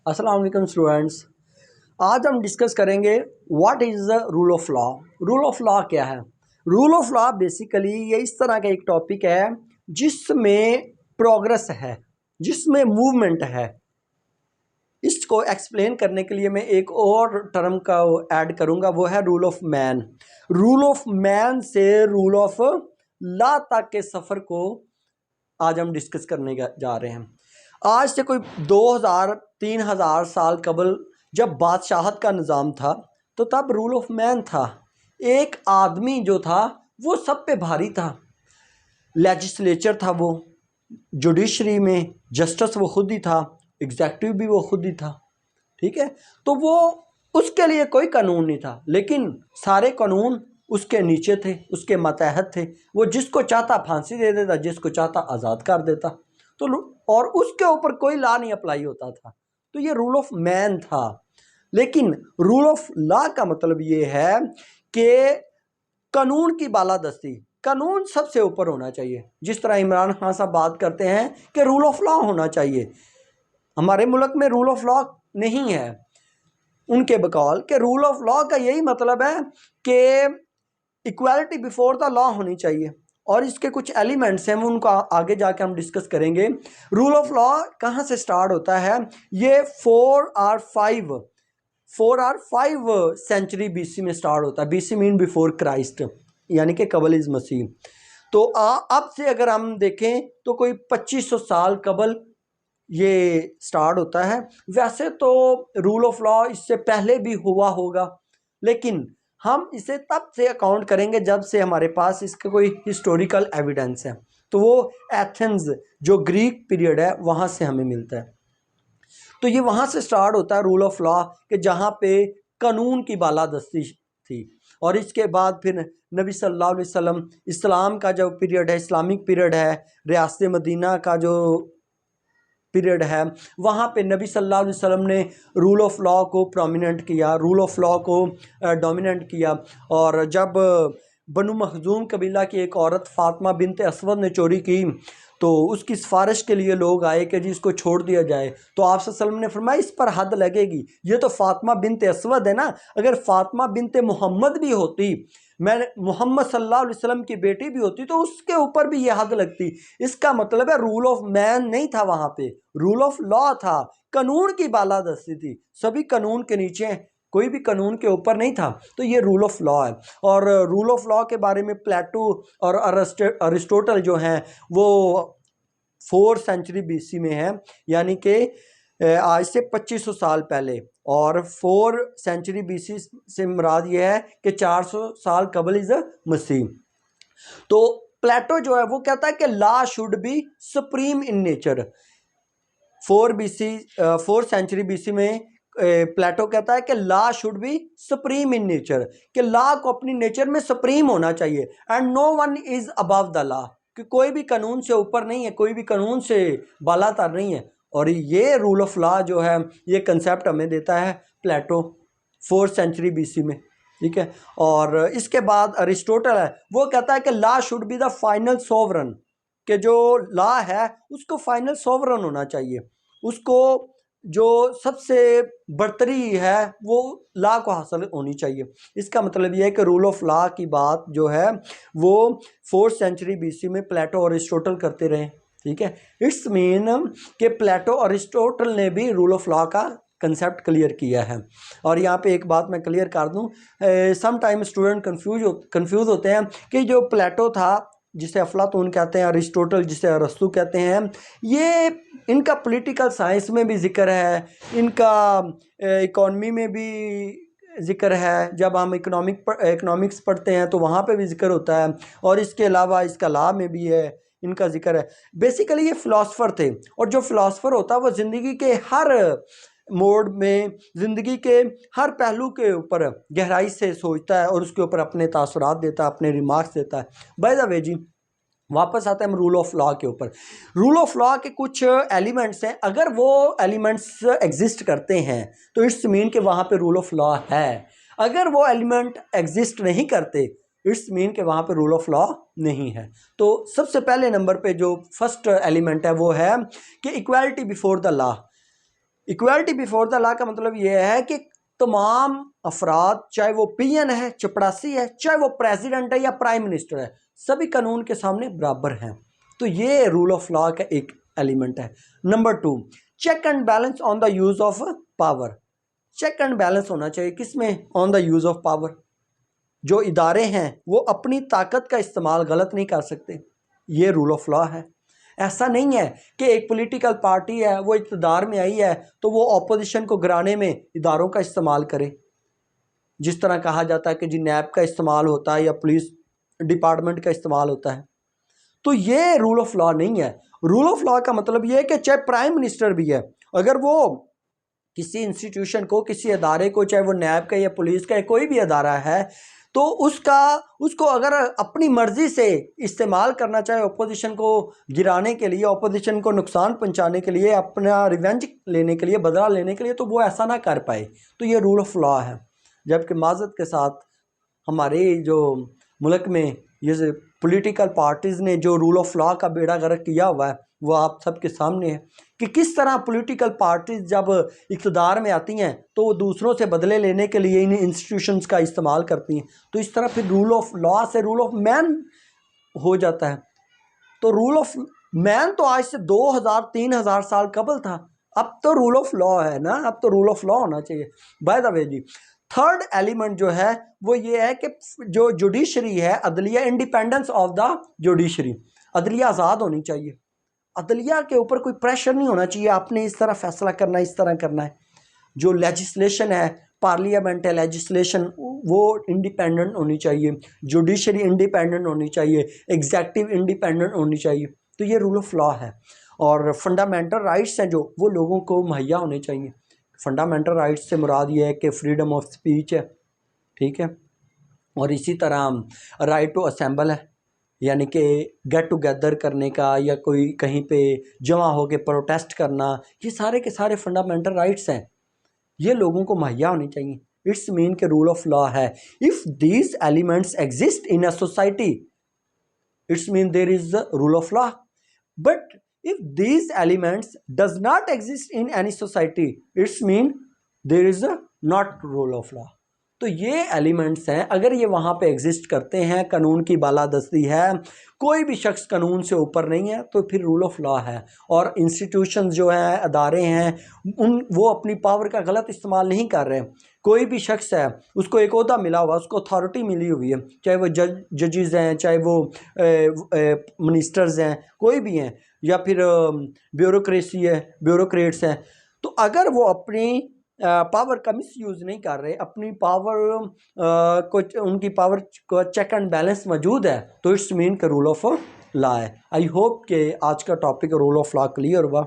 अस्सलाम वालेकुम स्टूडेंट्स। आज हम डिस्कस करेंगे what is the rule of law. Rule of law क्या है? रूल ऑफ लॉ बेसिकली ये इस तरह का एक टॉपिक है जिसमें प्रोग्रेस है, जिसमें मूवमेंट है। इसको एक्सप्लेन करने के लिए मैं एक और टर्म का ऐड करूंगा, वो है rule of man. Rule of man से रूल ऑफ लॉ तक के सफ़र को आज हम डिस्कस करने जा रहे हैं। आज से कोई 2000-3000 साल कबल जब बादशाहत का निज़ाम था तो तब रूल ऑफ मैन था। एक आदमी जो था वो सब पे भारी था। लेजिस्लेचर था, वो जुडिशरी में जस्टिस वो खुद ही था, एग्जेक्टिव भी वो खुद ही था। ठीक है, तो वो उसके लिए कोई कानून नहीं था, लेकिन सारे कानून उसके नीचे थे, उसके मातहत थे। वो जिसको चाहता फांसी दे देता, जिसको चाहता आज़ाद कर देता। तो और उसके ऊपर कोई लॉ नहीं अप्लाई होता था। तो ये रूल ऑफ मैन था। लेकिन रूल ऑफ लॉ का मतलब ये है कि कानून की बालादस्ती, कानून सबसे ऊपर होना चाहिए। जिस तरह इमरान खान साहब बात करते हैं कि रूल ऑफ लॉ होना चाहिए, हमारे मुल्क में रूल ऑफ लॉ नहीं है। उनके बकौल के रूल ऑफ लॉ का यही मतलब है कि इक्वालिटी बिफोर द लॉ होनी चाहिए। और इसके कुछ एलिमेंट्स हैं, वो उनको आगे जाके हम डिस्कस करेंगे। रूल ऑफ लॉ कहाँ से स्टार्ट होता है? ये 4 और 5 सेंचुरी बीसी में स्टार्ट होता है। बीसी मीन बिफोर क्राइस्ट, यानी कि कबल इज़ मसीह। तो अब से अगर हम देखें तो कोई 2500 साल कबल ये स्टार्ट होता है। वैसे तो रूल ऑफ लॉ इससे पहले भी हुआ होगा, लेकिन हम इसे तब से अकाउंट करेंगे जब से हमारे पास इसका कोई हिस्टोरिकल एविडेंस है। तो वो एथेंस जो ग्रीक पीरियड है वहाँ से हमें मिलता है। तो ये वहाँ से स्टार्ट होता है रूल ऑफ लॉ, कि जहाँ पे कानून की बालादस्ती थी। और इसके बाद फिर नबी सल्लल्लाहु अलैहि वसल्लम, इस्लाम का जो पीरियड है, इस्लामिक पीरियड है, रियासत मदीना का जो पीरियड है, वहाँ पे नबी सल्लल्लाहु अलैहि वसल्लम ने रूल ऑफ लॉ को प्रोमिनेंट किया, रूल ऑफ लॉ को डोमिनेंट किया। और जब बनु मखजूम कबीला की एक औरत फातिमा बिनते असवद ने चोरी की, तो उसकी सिफारिश के लिए लोग आए कि जी इसको छोड़ दिया जाए। तो आप सल्लल्लाहु अलैहि वसल्लम ने फरमाया इस पर हद लगेगी, ये तो फातिमा बिनते असवद है ना। अगर फातिमा बिनते मोहम्मद भी होती, मैं मोहम्मद सल्लल्लाहु अलैहि वसल्लम की बेटी भी होती, तो उसके ऊपर भी ये हद लगती। इसका मतलब है रूल ऑफ मैन नहीं था वहाँ पे, रूल ऑफ लॉ था। कानून की बालादस्ती थी, सभी कानून के नीचे, कोई भी कानून के ऊपर नहीं था। तो ये रूल ऑफ लॉ है। और रूल ऑफ लॉ के बारे में प्लेटो और अरिस्टोटल जो हैं वो 4 सेंचुरी बीसी में है, यानी कि आज से 2500 साल पहले। और 4 सेंचुरी बीसी से मुराद ये है कि 400 साल कबल इज़ मसीह। तो प्लेटो जो है वो कहता है कि law should be supreme in nature. 4 century BC में प्लेटो कहता है कि law should be supreme in nature, कि लॉ को अपनी नेचर में सुप्रीम होना चाहिए। And no one is above the law, कि कोई भी कानून से ऊपर नहीं है, कोई भी कानून से बालातर नहीं है। और ये रूल ऑफ लॉ जो है, ये कंसेप्ट हमें देता है प्लेटो 4 सेंचुरी बीसी में। ठीक है। और इसके बाद अरिस्टोटल है, वो कहता है कि law should be the final sovereign, कि जो लॉ है उसको फाइनल सोवरन होना चाहिए, उसको जो सबसे बरतरी है वो लॉ को हासिल होनी चाहिए। इसका मतलब यह है कि रूल ऑफ लॉ की बात जो है वो 4 सेंचुरी बीसी में प्लेटो और अरिस्टोटल करते रहे। ठीक है। इट्स मीन कि प्लेटो और अरिस्टोटल ने भी रूल ऑफ लॉ का कंसेप्ट क्लियर किया है। और यहाँ पे एक बात मैं क्लियर कर दूँ, सम टाइम स्टूडेंट कंफ्यूज होते हैं कि जो प्लेटो था, जिसे अफलातून कहते हैं, अरिस्टोटल जिसे अरस्तु कहते हैं, ये इनका पॉलिटिकल साइंस में भी जिक्र है, इनका इकोनॉमी में भी जिक्र है। जब हम इकोनॉमिक्स पढ़ते हैं तो वहाँ पे भी जिक्र होता है, और इसके अलावा इसका लॉ में भी है, इनका जिक्र है। बेसिकली ये फ़िलासफ़र थे, और जो फ़िलासफ़र होता है वो ज़िंदगी के हर मोड में, ज़िंदगी के हर पहलू के ऊपर गहराई से सोचता है और उसके ऊपर अपने तासुरात देता है, अपने रिमार्क्स देता है। बाय द वे जी, वापस आते हैं हम रूल ऑफ लॉ के ऊपर। रूल ऑफ लॉ के कुछ एलिमेंट्स हैं, अगर वो एलिमेंट्स एग्जिस्ट करते हैं तो इट्स मीन कि वहाँ पे रूल ऑफ लॉ है। अगर वो एलिमेंट एग्जिस्ट नहीं करते, इट्स मीन कि वहाँ पे रूल ऑफ लॉ नहीं है। तो सबसे पहले नंबर पे जो फर्स्ट एलिमेंट है वो है कि equality before the law. Equality before the law का मतलब ये है कि तमाम अफराद, चाहे वो पीएन है, चपड़ासी है, चाहे वो प्रेसिडेंट है या प्राइम मिनिस्टर है, सभी कानून के सामने बराबर हैं। तो ये रूल ऑफ लॉ का एक एलिमेंट है। Number 2, check and balance on the use of power. Check and balance होना चाहिए किसमें? On the use of power. जो इदारे हैं वो अपनी ताकत का इस्तेमाल गलत नहीं कर सकते, ये रूल ऑफ लॉ है। ऐसा नहीं है कि एक पॉलिटिकल पार्टी है वो इक़्तिदार में आई है तो वो ऑपोजिशन को गिराने में इदारों का इस्तेमाल करे। जिस तरह कहा जाता है कि जी नैब का इस्तेमाल होता है या पुलिस डिपार्टमेंट का इस्तेमाल होता है, तो ये रूल ऑफ लॉ नहीं है। रूल ऑफ लॉ का मतलब ये है कि चाहे प्राइम मिनिस्टर भी है, अगर वो किसी इंस्टीट्यूशन को, किसी अदारे को, चाहे वो नैब का या पुलिस का या कोई भी अदारा है, तो उसको अगर अपनी मर्जी से इस्तेमाल करना चाहे अपोजिशन को गिराने के लिए, अपोजिशन को नुकसान पहुंचाने के लिए, अपना रिवेंज लेने के लिए, बदला लेने के लिए, तो वो ऐसा ना कर पाए, तो ये रूल ऑफ लॉ है। जबकि माज़रत के साथ हमारे जो मुल्क में ये पॉलिटिकल पार्टीज़ ने जो रूल ऑफ लॉ का बेड़ा गर्क किया हुआ है वो आप सबके सामने है कि किस तरह पॉलिटिकल पार्टीज जब इक़्तिदार में आती हैं तो वो दूसरों से बदले लेने के लिए इन इंस्टीट्यूशंस का इस्तेमाल करती हैं। तो इस तरह फिर रूल ऑफ लॉ से रूल ऑफ मैन हो जाता है। तो रूल ऑफ मैन तो आज से 2000-3000 साल कबल था, अब तो रूल ऑफ लॉ है ना, अब तो रूल ऑफ लॉ होना चाहिए। बाय द वे जी, थर्ड एलिमेंट जो है वो ये है कि जो जुडिशरी है, अदलिया, इंडिपेंडेंस ऑफ द जुडिशरी। अदलिया आज़ाद होनी चाहिए, अदलिया के ऊपर कोई प्रेशर नहीं होना चाहिए आपने इस तरह फैसला करना है, इस तरह करना है। जो लेजिस्लेशन है, पार्लियामेंट है, लेजिस्लेशन, वो इंडिपेंडेंट होनी चाहिए, जुडिशरी इंडिपेंडेंट होनी चाहिए, एग्जेक्टिव इंडिपेंडेंट होनी चाहिए। तो ये रूल ऑफ लॉ है। और फंडामेंटल राइट्स हैं जो वो लोगों को मुहैया होने चाहिए। फंडामेंटल राइट्स से मुराद ये है कि फ्रीडम ऑफ स्पीच है, ठीक है, और इसी तरह राइट टू असेंबल है, यानी कि गेट टुगेदर करने का या कोई कहीं पे जमा होकर प्रोटेस्ट करना, ये सारे के सारे फंडामेंटल राइट्स हैं, ये लोगों को मुहैया होनी चाहिए। इट्स मीन के रूल ऑफ लॉ है। If these elements exist in a society, it's mean there is the rule of law. But if these elements does not exist in any society, it's mean there is a not rule of law। तो ये elements हैं, अगर ये वहाँ पे exist करते हैं, कानून की बालादस्ती है, कोई भी शख्स कानून से ऊपर नहीं है, तो फिर रूल ऑफ लॉ है। और इंस्टीट्यूशंस जो हैं, अदारे हैं, वो अपनी पावर का गलत इस्तेमाल नहीं कर रहे। कोई भी शख्स है, उसको एक ओहदा मिला हुआ, उसको अथॉरिटी मिली हुई है, चाहे वो जजेस हैं, चाहे वो मिनिस्टर्स हैं, कोई भी हैं, या फिर ब्यूरोक्रेसी है, ब्यूरोक्रेट्स हैं, तो अगर वो अपनी पावर का मिस यूज़ नहीं कर रहे, अपनी पावर को, उनकी पावर को चेक एंड बैलेंस मौजूद है, तो इट्स मीन का रूल ऑफ लॉ है। आई होप कि आज का topic rule of law clear हुआ।